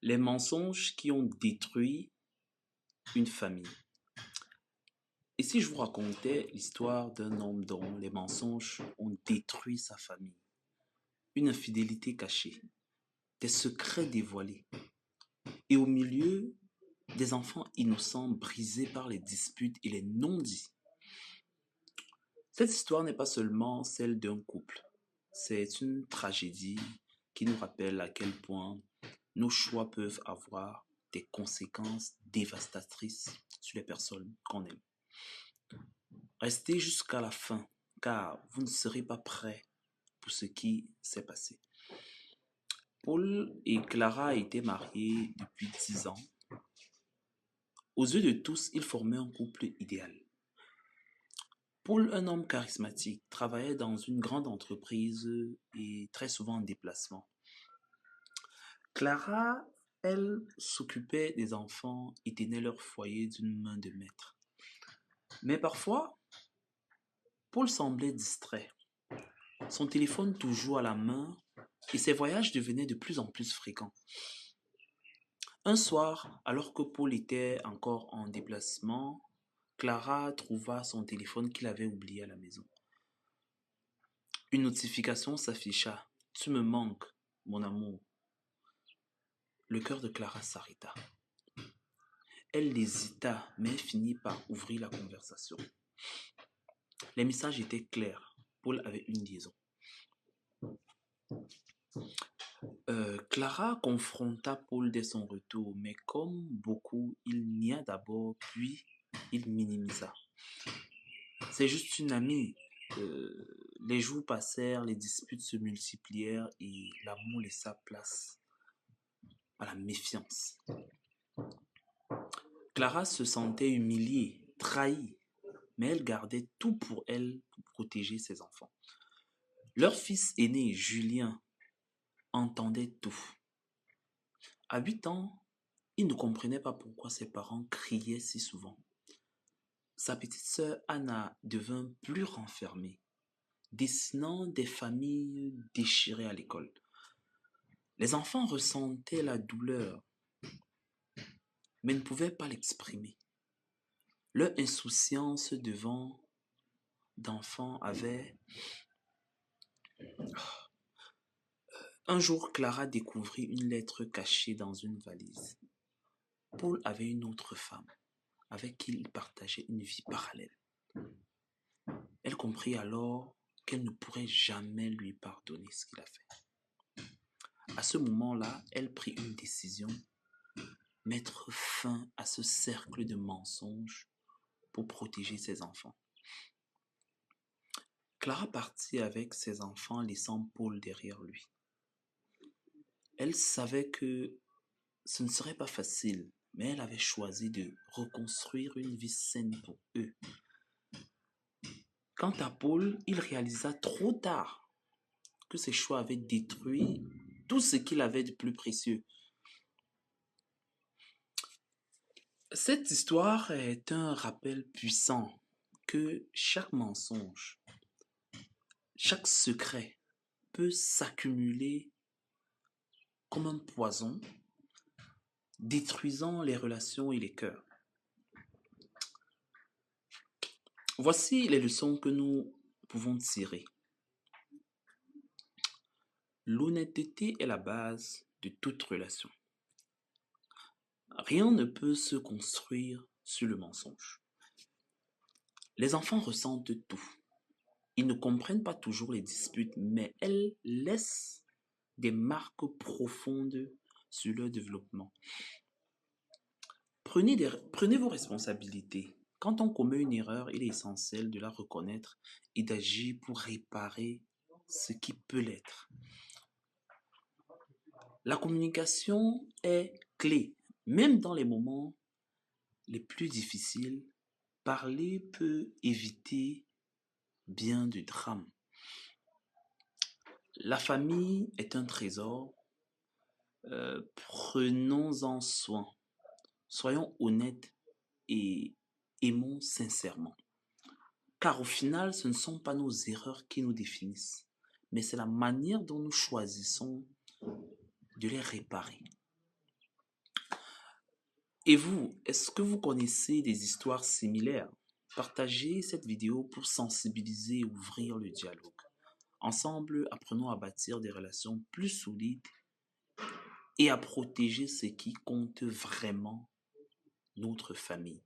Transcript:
Les mensonges qui ont détruit une famille. Et si je vous racontais l'histoire d'un homme dont les mensonges ont détruit sa famille, une infidélité cachée, des secrets dévoilés, et au milieu, des enfants innocents brisés par les disputes et les non-dits. Cette histoire n'est pas seulement celle d'un couple, c'est une tragédie qui nous rappelle à quel point nos choix peuvent avoir des conséquences dévastatrices sur les personnes qu'on aime. Restez jusqu'à la fin, car vous ne serez pas prêts pour ce qui s'est passé. Paul et Clara étaient mariés depuis 10 ans. Aux yeux de tous, ils formaient un couple idéal. Paul, un homme charismatique, travaillait dans une grande entreprise et très souvent en déplacement. Clara, elle, s'occupait des enfants et tenait leur foyer d'une main de maître. Mais parfois, Paul semblait distrait, son téléphone toujours à la main, et ses voyages devenaient de plus en plus fréquents. Un soir, alors que Paul était encore en déplacement, Clara trouva son téléphone qu'il avait oublié à la maison. Une notification s'afficha. « Tu me manques, mon amour. » Le cœur de Clara s'arrêta. Elle hésita, mais finit par ouvrir la conversation. Les messages étaient clairs. Paul avait une liaison. Clara confronta Paul dès son retour, mais comme beaucoup, il nia d'abord, puis il minimisa. « C'est juste une amie. Les jours passèrent, les disputes se multiplièrent et l'amour laissa place à la méfiance. » Clara se sentait humiliée, trahie, mais elle gardait tout pour elle pour protéger ses enfants. Leur fils aîné, Julien, entendait tout. À 8 ans, il ne comprenait pas pourquoi ses parents criaient si souvent. Sa petite sœur Anna devint plus renfermée, dessinant des familles déchirées à l'école. Les enfants ressentaient la douleur, mais ne pouvaient pas l'exprimer. Leur insouciance devant d'enfants avait... Un jour, Clara découvrit une lettre cachée dans une valise. Paul avait une autre femme, avec qui il partageait une vie parallèle. Elle comprit alors qu'elle ne pourrait jamais lui pardonner ce qu'il a fait. À ce moment-là, elle prit une décision, mettre fin à ce cercle de mensonges pour protéger ses enfants. Clara partit avec ses enfants, laissant Paul derrière lui. Elle savait que ce ne serait pas facile, mais elle avait choisi de reconstruire une vie saine pour eux. Quant à Paul, il réalisa trop tard que ses choix avaient détruit tout ce qu'il avait de plus précieux. Cette histoire est un rappel puissant que chaque mensonge, chaque secret peut s'accumuler comme un poison, détruisant les relations et les cœurs. Voici les leçons que nous pouvons tirer. L'honnêteté est la base de toute relation. Rien ne peut se construire sur le mensonge. Les enfants ressentent tout. Ils ne comprennent pas toujours les disputes, mais elles laissent des marques profondes sur leur développement. Prenez vos responsabilités. Quand on commet une erreur, il est essentiel de la reconnaître et d'agir pour réparer ce qui peut l'être. La communication est clé. Même dans les moments les plus difficiles, parler peut éviter bien du drame. La famille est un trésor. Prenons-en soin. Soyons honnêtes et aimons sincèrement. Car au final, ce ne sont pas nos erreurs qui nous définissent, mais c'est la manière dont nous choisissons de les réparer. Et vous, est-ce que vous connaissez des histoires similaires? Partagez cette vidéo pour sensibiliser et ouvrir le dialogue. Ensemble, apprenons à bâtir des relations plus solides et à protéger ce qui compte vraiment, notre famille.